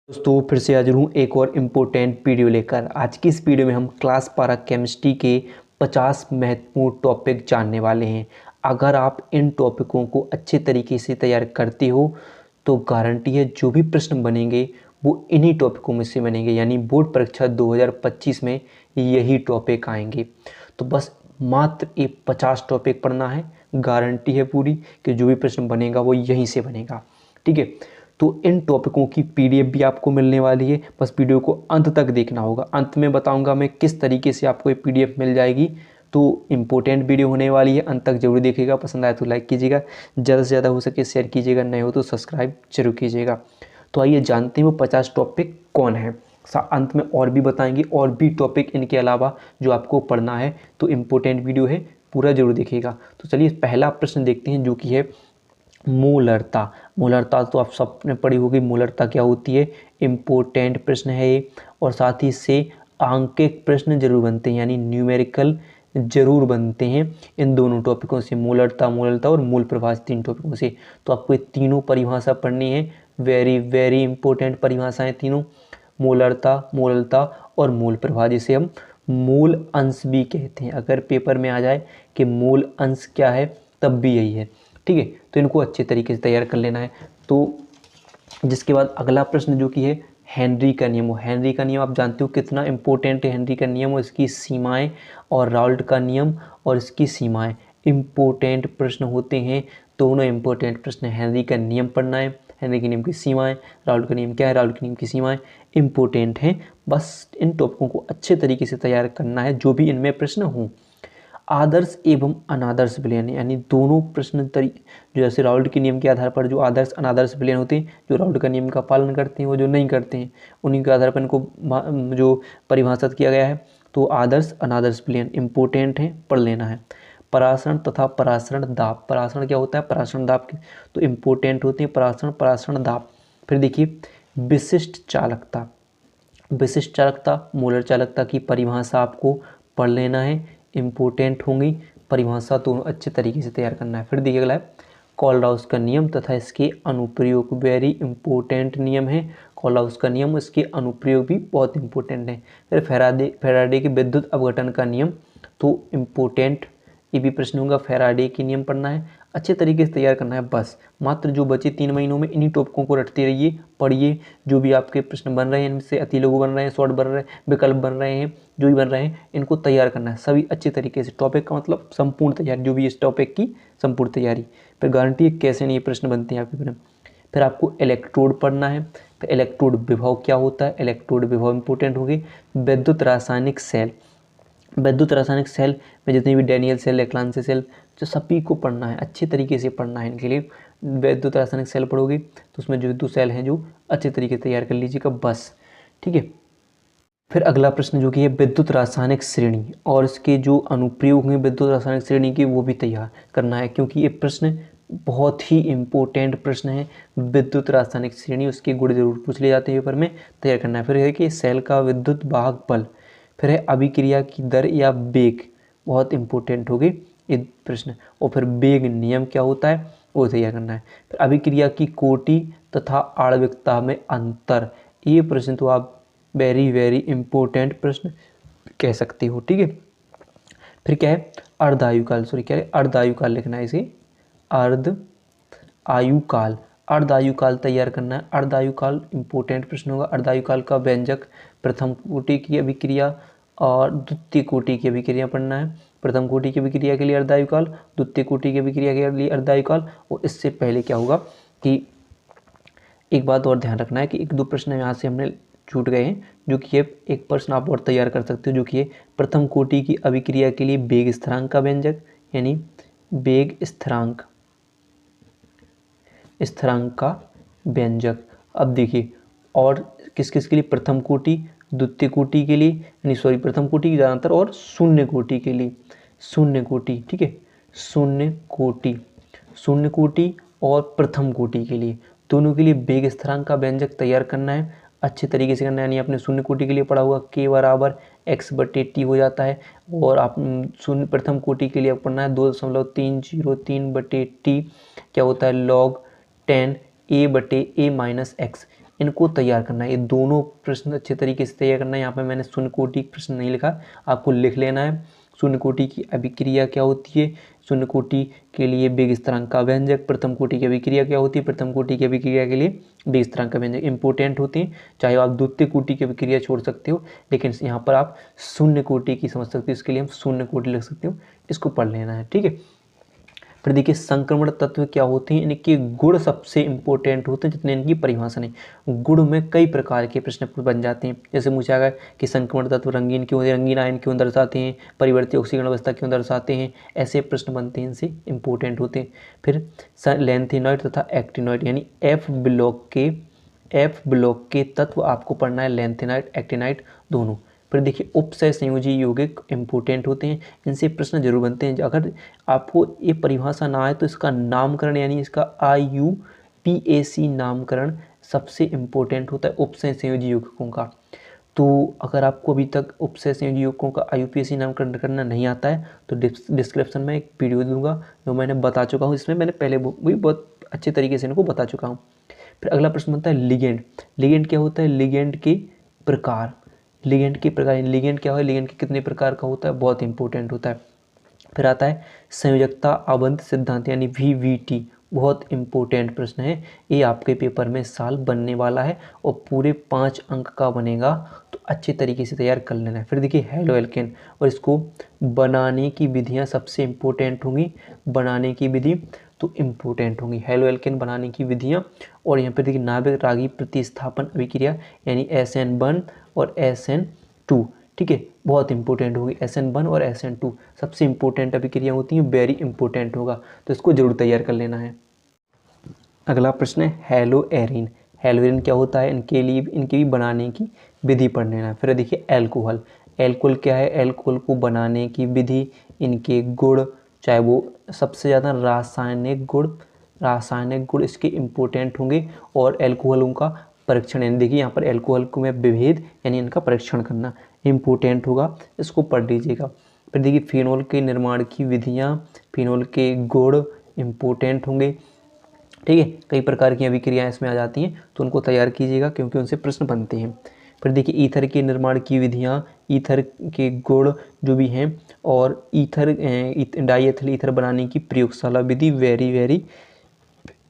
दोस्तों फिर से हाजिर हूँ एक और इम्पोर्टेंट वीडियो लेकर। आज की इस वीडियो में हम क्लास 12 केमिस्ट्री के 50 महत्वपूर्ण टॉपिक जानने वाले हैं। अगर आप इन टॉपिकों को अच्छे तरीके से तैयार करते हो तो गारंटी है जो भी प्रश्न बनेंगे वो इन्हीं टॉपिकों में से बनेंगे, यानी बोर्ड परीक्षा 2025 में यही टॉपिक आएंगे। तो बस मात्र ये 50 टॉपिक पढ़ना है, गारंटी है पूरी कि जो भी प्रश्न बनेगा वो यहीं से बनेगा। ठीक है, तो इन टॉपिकों की पीडीएफ भी आपको मिलने वाली है, बस वीडियो को अंत तक देखना होगा। अंत में बताऊंगा मैं किस तरीके से आपको ये पीडीएफ मिल जाएगी। तो इम्पोर्टेंट वीडियो होने वाली है, अंत तक जरूर देखिएगा। पसंद आए तो लाइक कीजिएगा, ज़्यादा से ज़्यादा हो सके शेयर कीजिएगा, नए हो तो सब्सक्राइब जरूर कीजिएगा। तो आइए जानते हैं वो 50 टॉपिक कौन है। अंत में और भी बताएंगे और भी टॉपिक इनके अलावा जो आपको पढ़ना है। तो इम्पोर्टेंट वीडियो है, पूरा जरूर देखिएगा। तो चलिए पहला प्रश्न देखते हैं जो कि है मूलरता। मूलरता तो आप सबने पढ़ी होगी, मूलरता क्या होती है। इम्पोर्टेंट प्रश्न है ये, और साथ ही से आंकिक प्रश्न जरूर बनते हैं, यानी न्यूमेरिकल जरूर बनते हैं इन दोनों टॉपिकों से, मूलरता और मूल प्रभाव, तीन टॉपिकों से। तो आपको ये तीनों परिभाषा पढ़नी है, वेरी वेरी इंपॉर्टेंट परिभाषाएं तीनों, मूलरता और मूल प्रभाव, जिसे हम मूल अंश भी कहते हैं। अगर पेपर में आ जाए कि मूल अंश क्या है तब भी यही है। ठीक है, तो इनको अच्छे तरीके से तैयार कर लेना है। तो जिसके बाद अगला प्रश्न जो कि है हेनरी का नियम। हेनरी का नियम आप जानते हो कितना इंपॉर्टेंट है। हेनरी का नियम और इसकी सीमाएं, और राउल्ट का नियम और इसकी सीमाएं, इंपॉर्टेंट प्रश्न होते हैं। दोनों इंपॉर्टेंट प्रश्न। हेनरी का नियम पढ़ना है, हेनरी के नियम की सीमाएं, राउल्ट का नियम क्या है, राउल्ट के नियम की सीमाएं इंपॉर्टेंट हैं। बस इन टॉपिकों को अच्छे तरीके से तैयार करना है जो भी इनमें प्रश्न हों। आदर्श एवं अनादर्श विलयन, यानी दोनों प्रश्न जो जैसे राउल्ट के नियम के आधार पर जो आदर्श अनादर्श विलयन होते हैं, जो राउल्ट का नियम का पालन करते हैं वो जो नहीं करते हैं, उन्हीं के आधार पर इनको जो परिभाषित किया गया है। तो आदर्श अनादर्श विलयन इंपॉर्टेंट है, पढ़ लेना है। परासरण तथा परासरण दाब। परासरण क्या होता है, परासरण दाब तो इम्पोर्टेंट होते हैं परासरण दाब। फिर देखिए विशिष्ट चालकता। विशिष्ट चालकता, मोलर चालकता की परिभाषा आपको पढ़ लेना है, इम्पोर्टेंट होंगी परिभाषा, दोनों अच्छे तरीके से तैयार करना है। फिर देखिए अगला है कोलराउस का नियम तथा इसके अनुप्रयोग, वेरी इंपॉर्टेंट नियम है कोलराउस का नियम, इसके अनुप्रयोग भी बहुत इंपॉर्टेंट है। फिर फैराडे के विद्युत अपघटन का नियम, तो इम्पोर्टेंट ये भी प्रश्न होगा। फैराडे के नियम पढ़ना है, अच्छे तरीके से तैयार करना है। बस मात्र जो बचे 3 महीनों में इन्हीं टॉपिकों को रटते रहिए, पढ़िए। जो भी आपके प्रश्न बन रहे हैं इनसे अति लघु बन रहे हैं, शॉर्ट बन रहे हैं, विकल्प बन रहे हैं, जो भी बन रहे हैं इनको तैयार करना है सभी अच्छे तरीके से। टॉपिक का मतलब संपूर्ण तैयारी, जो भी इस टॉपिक की संपूर्ण तैयारी। फिर गारंटी है कैसे नहीं प्रश्न बनते हैं आपके पेपर में। फिर आपको इलेक्ट्रोड पढ़ना है। फिर इलेक्ट्रोड विभव क्या होता है, इलेक्ट्रोड विभव इंपॉर्टेंट होगी। विद्युत रासायनिक सेल, विद्युत रासायनिक सेल में जितनी भी डैनियल सेल, लेक्लांसी सेल, जो सभी को पढ़ना है, अच्छे तरीके से पढ़ना है। इनके लिए विद्युत रासायनिक सेल पढ़ोगे तो उसमें जो विद्युत सेल हैं जो अच्छे तरीके से तैयार कर लीजिएगा बस। ठीक है, फिर अगला प्रश्न जो कि है विद्युत रासायनिक श्रेणी और इसके जो अनुप्रयोग हैं विद्युत रासायनिक श्रेणी के, वो भी तैयार करना है, क्योंकि ये प्रश्न बहुत ही इम्पोर्टेंट प्रश्न है। विद्युत रासायनिक श्रेणी, उसके गुण जरूर पूछ ले जाते हैं पेपर में, तैयार करना है। फिर है कि सेल का विद्युत वाहक बल। फिर है अभिक्रिया की दर या वेग, बहुत इंपॉर्टेंट होगी ये प्रश्न। और फिर वेग नियम क्या होता है वो तैयार करना है। फिर अभिक्रिया की कोटि तथा आणविकता में अंतर, ये प्रश्न तो आप वेरी वेरी इंपॉर्टेंट प्रश्न कह सकते हो। ठीक है, फिर क्या है अर्धायुकाल, सॉरी क्या है अर्धायुकाल लिखना है इसे, अर्ध आयुकाल, अर्धायुकाल तैयार करना है। अर्धायुकाल इंपॉर्टेंट प्रश्न होगा। अर्धायुकाल का व्यंजक, प्रथम कोटि की अभिक्रिया और द्वितीय कोटि की अभिक्रिया पढ़ना है। प्रथम कोटि की अभिक्रिया के लिए अर्धायुकाल, द्वितीय कोटि की अभिक्रिया के लिए अर्धायुकाल। और इससे पहले क्या होगा कि एक बात और ध्यान रखना है कि 1-2 प्रश्न यहाँ से हमने छूट गए हैं, जो कि एक प्रश्न आप और तैयार कर सकते हो, जो कि प्रथम कोटि की अभिक्रिया के लिए वेग स्थिरांक का व्यंजक, यानी वेग स्थिरांक का व्यंजक। अब देखिए और किस किस के लिए, प्रथम कोटि, द्वितीय कोटि के लिए, यानी सॉरी प्रथम कोटि की ज़्यादातर, और शून्य कोटि के लिए, शून्य कोटि। ठीक है, शून्य कोटि और प्रथम कोटि के लिए, दोनों के लिए वेग स्थिरांक का व्यंजक तैयार करना है, अच्छे तरीके से करना है। यानी आपने शून्य कोटि के लिए पढ़ा हुआ k बराबर x/t हो जाता है, और आप शून्य प्रथम कोटि के लिए पढ़ना है 2.303/t क्या होता है log 10 a/a - x। इनको तैयार करना है। ये दोनों प्रश्न अच्छे तरीके से तैयार करना है। यहाँ पे मैंने शून्य कोटि प्रश्न नहीं लिखा, आपको लिख लेना है। शून्य कोटि की अभिक्रिया क्या होती है, शून्य कोटि के लिए वेग स्थिरांक का व्यंजक, प्रथम कोटि की अभिक्रिया क्या होती है, प्रथम कोटि की अभिक्रिया के लिए वेग स्थिरांक का व्यंजक इंपॉर्टेंट होते हैं। चाहे आप द्वितीय कोटि की अभिक्रिया छोड़ सकते हो, लेकिन यहाँ पर आप शून्य कोटि की समझ सकते हो, इसके लिए हम शून्य कोटि लिख सकते हो, इसको पढ़ लेना है। ठीक है, फिर देखिए संक्रमण तत्व क्या होते हैं, इनके गुण सबसे इंपॉर्टेंट होते हैं जितने इनकी परिभाषा नहीं। गुण में कई प्रकार के प्रश्न बन जाते हैं, जैसे पूछा गया कि संक्रमण तत्व रंगीन क्यों होते हैं, रंगीन आयन क्यों दर्शाते हैं, परिवर्ती ऑक्सीकरण अवस्था क्यों दर्शाते हैं, ऐसे प्रश्न बनते हैं, इनसे इंपॉर्टेंट होते हैं। फिर लैंथेनॉइड तथा एक्टिनॉइड यानी एफ ब्लॉक के तत्व आपको पढ़ना है, लैंथेनॉइड एक्टिनाइड दोनों। फिर देखिए उपसय संयोजी यौगिक इंपॉर्टेंट होते हैं, इनसे प्रश्न जरूर बनते हैं। अगर आपको ये परिभाषा ना आए तो इसका नामकरण यानी इसका IUPAC नामकरण सबसे इम्पोर्टेंट होता है उपसय संयोजी यौगिकों का। तो अगर आपको अभी तक उपसय संयोजी यौगिकों का IUPAC नामकरण करना नहीं आता है तो डिस्क्रिप्शन में एक वीडियो दूंगा जो मैंने बता चुका हूँ, इसमें मैंने पहले भी बहुत अच्छे तरीके से इनको बता चुका हूँ। फिर अगला प्रश्न बनता है लिगेंड। लिगेंड क्या होता है, लिगेंड के प्रकार। लिगेंड के प्रकार, लिगेंड क्या है, लिगेंड के कितने प्रकार का होता है, बहुत इंपॉर्टेंट होता है। फिर आता है संयोजकता आबंध सिद्धांत यानी VVT, बहुत इंपॉर्टेंट प्रश्न है, ये आपके पेपर में साल बनने वाला है और पूरे 5 अंक का बनेगा, तो अच्छे तरीके से तैयार कर लेना है। फिर देखिए हेलो एल्केन और इसको बनाने की विधियां सबसे इंपॉर्टेंट होंगी, बनाने की विधि तो इम्पोर्टेंट होंगी, हेलो एल्केन बनाने की विधियाँ। और यहाँ पर देखिए नाभिक रागी प्रतिस्थापन अभिक्रिया यानी SN1 और SN2, ठीक है, बहुत इंपॉर्टेंट होगी। SN1 और SN2 सबसे इंपॉर्टेंट अभिक्रिया होती हैं, वेरी इंपॉर्टेंट होगा, तो इसको जरूर तैयार कर लेना है। अगला प्रश्न है हेलो एरिन। हेलो एरिन क्या होता है, इनके भी बनाने की विधि पढ़ लेना है। फिर देखिए एल्कोहल। एल्कोहल क्या है, एल्कोहल को बनाने की विधि, इनके गुण, चाहे वो सबसे ज़्यादा रासायनिक गुण इसके इम्पोर्टेंट होंगे, और एल्कोहलों का परीक्षण यानी देखिए यहाँ पर एल्कोहल को में विभेद यानी इनका परीक्षण करना इम्पोर्टेंट होगा, इसको पढ़ लीजिएगा। फिर देखिए फिनोल के निर्माण की विधियाँ, फिनोल के गुण इम्पोर्टेंट होंगे, ठीक है, कई प्रकार की अभिक्रियाएँ इसमें आ जाती हैं, तो उनको तैयार कीजिएगा क्योंकि उनसे प्रश्न बनते हैं। फिर देखिए ईथर के निर्माण की विधियाँ, ईथर के गुण जो भी हैं, और डाईएथिल ईथर बनाने की प्रयोगशाला विधि वेरी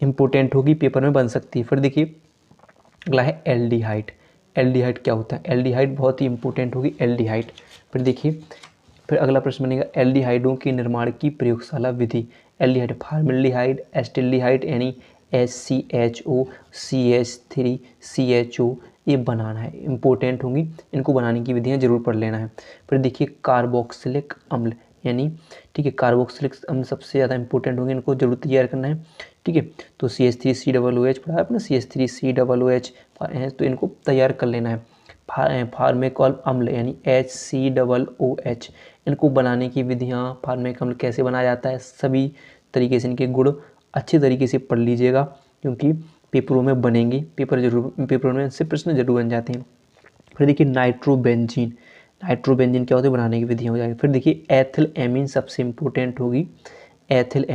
इंपॉर्टेंट होगी, पेपर में बन सकती है। फिर देखिए अगला है एल्डिहाइड। एल्डिहाइड क्या होता है, एल्डिहाइड बहुत ही इंपॉर्टेंट होगी, एल्डिहाइड। फिर देखिए फिर अगला प्रश्न बनेगा एल्डिहाइडों के निर्माण की प्रयोगशाला विधि। एल्डिहाइड फॉर्मल्डिहाइड, एस्टिल्डिहाइड यानी HCHO CH3 CHO, ये बनाना है, इंपॉर्टेंट होंगी, इनको बनाने की विधियाँ जरूर पढ़ लेना है। फिर देखिए कार्बोक्सिलिक अम्ल यानी, ठीक है, कार्बोक्सिलिक अम्ल सबसे ज़्यादा इंपॉर्टेंट होंगे, इनको जरूर तैयार करना है, ठीक है। तो CH3COOH पढ़ा है अपना, CH3COOH है, तो इनको तैयार कर लेना है। फार्मेकॉल अम्ल यानी HCOOH, इनको बनाने की विधियाँ, फार्मेक अम्ल कैसे बनाया जाता है, सभी तरीके से इनके गुण अच्छे तरीके से पढ़ लीजिएगा क्योंकि पेपरों में बनेंगे, पेपरों में इससे प्रश्न जरूर बन जाते हैं। फिर देखिए नाइट्रोबेंजीन। नाइट्रोबेंजीन क्या होता है, बनाने की विधियाँ हो जाएगी। फिर देखिए एथिल एमीन सबसे इंपॉर्टेंट होगी, एथिल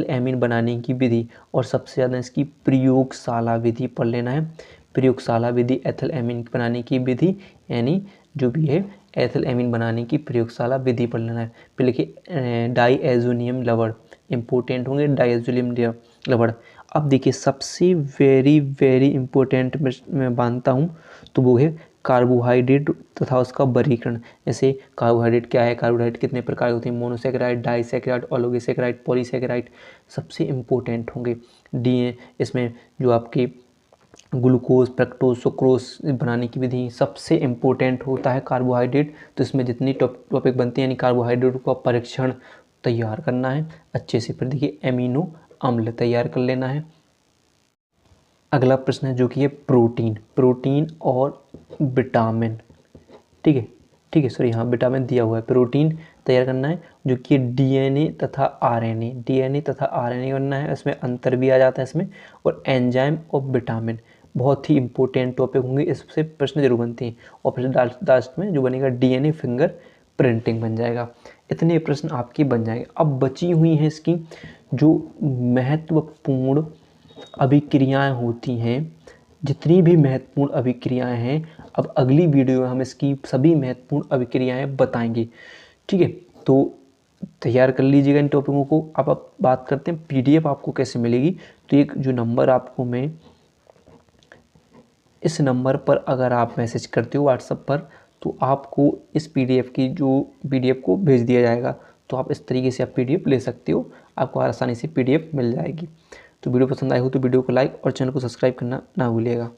एमीन बनाने की विधि, और सबसे ज़्यादा इसकी प्रयोगशाला विधि पढ़ लेना है। प्रयोगशाला विधि एथिल एमीन बनाने की विधि यानी जो भी है एथिल एमीन बनाने की प्रयोगशाला विधि पढ़ लेना है। फिर लिखिए डाईएज़ोनियम लवण इंपॉर्टेंट होंगे, डाईएज़ोनियम लवण। अब देखिए सबसे वेरी इंपॉर्टेंट मैं मानता हूँ तो वो है कार्बोहाइड्रेट तथा उसका वर्गीकरण। जैसे कार्बोहाइड्रेट क्या है, कार्बोहाइड्रेट कितने प्रकार होते हैं, मोनोसैकेराइड, डाइसैकेराइड, ओलिगोसैकेराइड, पॉलीसैकेराइड, सबसे इंपॉर्टेंट होंगे। इसमें जो आपके ग्लूकोज, फ्रक्टोज, सुक्रोज बनाने की विधि सबसे इंपॉर्टेंट होता है कार्बोहाइड्रेट, तो इसमें जितनी टॉपिक बनते हैं यानी कार्बोहाइड्रेट का परीक्षण तैयार करना है अच्छे से। फिर देखिए एमिनो अम्ल तैयार कर लेना है। अगला प्रश्न है जो कि है प्रोटीन और विटामिन, ठीक है सॉरी, हाँ विटामिन दिया हुआ है, प्रोटीन तैयार करना है जो कि डीएनए तथा आरएनए बनना है, इसमें अंतर भी आ जाता है इसमें, और एंजाइम और विटामिन बहुत ही इंपॉर्टेंट टॉपिक होंगे, इससे प्रश्न जरूर बनते हैं। और फिर लास्ट में जो बनेगा डीएनए फिंगर प्रिंटिंग बन जाएगा। इतने प्रश्न आपकी बन जाएंगे। अब बची हुई हैं इसकी जो महत्वपूर्ण अभिक्रियाएं होती हैं, जितनी भी महत्वपूर्ण अभिक्रियाएं हैं, अब अगली वीडियो में हम इसकी सभी महत्वपूर्ण अभिक्रियाएं बताएंगे। ठीक है, तो तैयार कर लीजिएगा इन टॉपिकों को। अब बात करते हैं पीडीएफ आपको कैसे मिलेगी। तो एक जो नंबर आपको मैं इस नंबर पर अगर आप मैसेज करते हो व्हाट्सएप पर, तो आपको इस पीडीएफ की जो पीडीएफ को भेज दिया जाएगा। तो आप इस तरीके से आप पीडीएफ ले सकते हो, आपको आसानी से पीडीएफ मिल जाएगी। तो वीडियो पसंद आई हो तो वीडियो को लाइक और चैनल को सब्सक्राइब करना ना भूलिएगा।